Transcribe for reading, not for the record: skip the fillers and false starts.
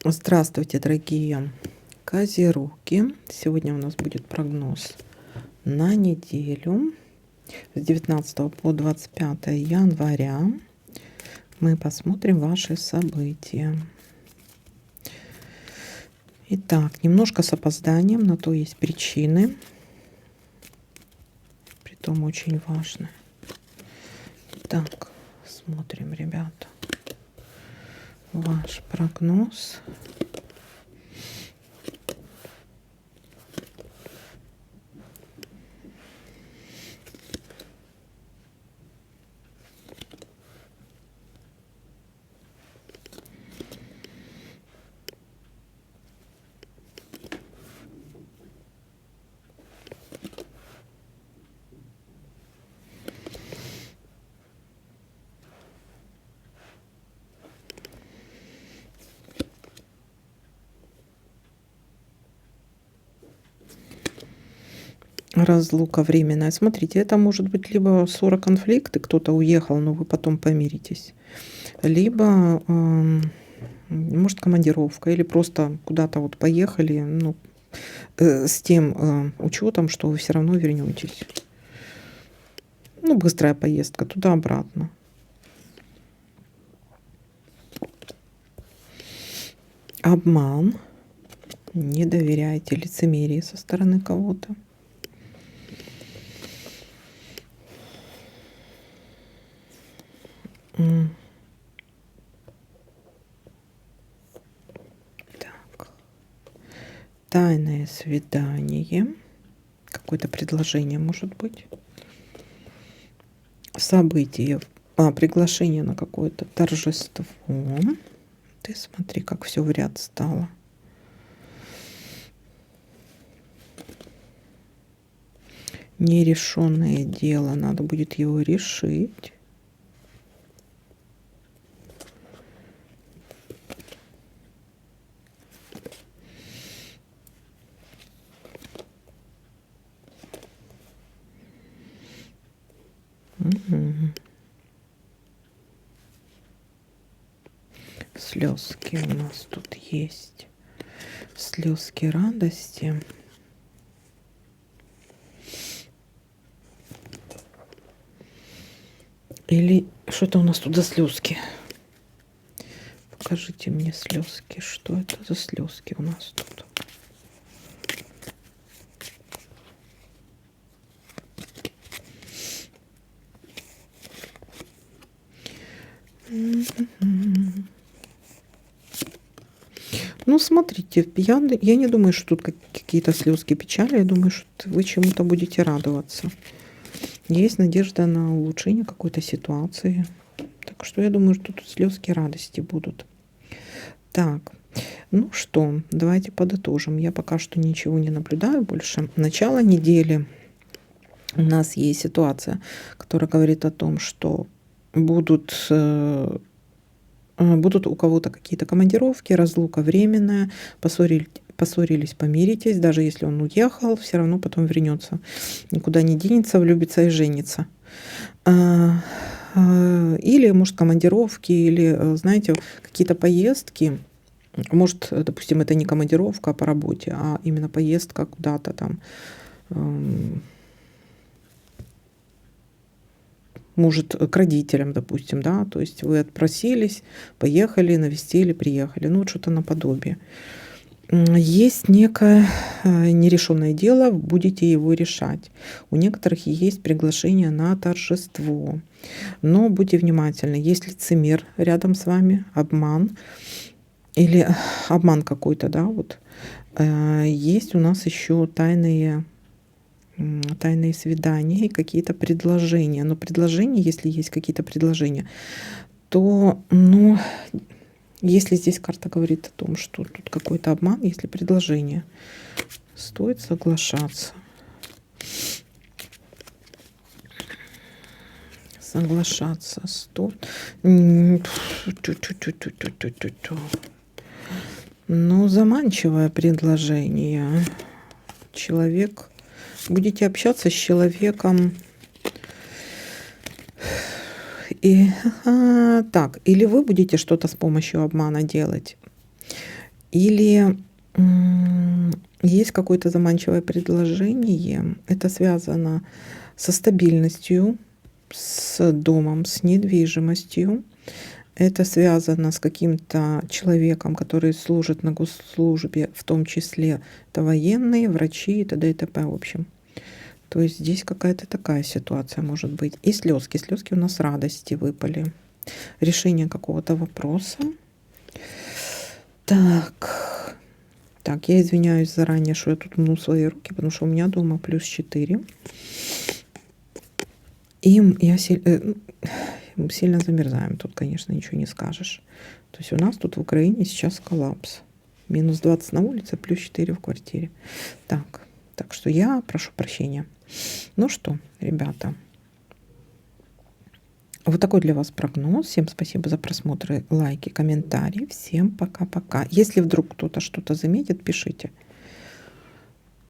Здравствуйте, дорогие козероги. Сегодня у нас будет прогноз на неделю с 19 по 25 января. Мы посмотрим ваши события. Итак, немножко с опозданием, на то есть причины. Притом очень важно. Так, смотрим, ребята. Ваш прогноз. Разлука временная. Смотрите, это может быть либо ссора, конфликт, и кто-то уехал, но вы потом помиритесь. Либо, может, командировка, или просто куда-то вот поехали, ну, с тем учетом, что вы все равно вернетесь. Ну, быстрая поездка туда-обратно. Обман. Не доверяйте, лицемерие со стороны кого-то. Так. Тайное свидание. Какое-то предложение может быть. Событие. Приглашение на какое-то торжество. Ты смотри, как все в ряд стало. Нерешенное дело. Надо будет его решить. Слезки у нас тут есть. Слезки радости. Или что-то у нас тут за слезки? Покажите мне слезки. Что это за слезки у нас тут? Ну, смотрите, я не думаю, что тут какие-то слезки печали. Я думаю, что вы чему-то будете радоваться. Есть надежда на улучшение какой-то ситуации. Так что я думаю, что тут слезки радости будут. Так, ну что, давайте подытожим. Я пока что ничего не наблюдаю больше. Начало недели у нас есть ситуация, которая говорит о том, что будут у кого-то какие-то командировки, разлука временная, поссорились, помиритесь, даже если он уехал, все равно потом вернется, никуда не денется, влюбится и женится. Или, может, командировки, или, знаете, какие-то поездки. Может, допустим, это не командировка по работе, а именно поездка куда-то там. Может, к родителям, допустим, да, то есть вы отпросились, поехали, навестили, приехали, ну, вот что-то наподобие. Есть некое нерешенное дело, будете его решать. У некоторых есть приглашение на торжество. Но будьте внимательны, есть лицемер рядом с вами, обман или обман какой-то, да, вот. Есть у нас еще тайные свидания и какие-то предложения. Но предложения, если есть какие-то предложения, то, ну, если здесь карта говорит о том, что тут какой-то обман, если предложение, стоит соглашаться. Соглашаться стоит. Ну, заманчивое предложение. Человек. Будете общаться с человеком. И так, или вы будете что-то с помощью обмана делать, Или есть какое-то заманчивое предложение. Это связано со стабильностью, с домом, с недвижимостью. Это связано с каким-то человеком, который служит на госслужбе, в том числе это военные, врачи и т.д. и т.п. В общем. То есть здесь какая-то такая ситуация может быть. И слезки. Слезки у нас радости выпали. Решение какого-то вопроса. Так. Так, я извиняюсь заранее, что я тут мну свои руки, потому что у меня дома +4. И я сильно замерзаем. Тут, конечно, ничего не скажешь. То есть у нас тут в Украине сейчас коллапс. -20 на улице, +4 в квартире. Так что я прошу прощения. Ну что, ребята, вот такой для вас прогноз. Всем спасибо за просмотры, лайки, комментарии. Всем пока-пока. Если вдруг кто-то что-то заметит, пишите.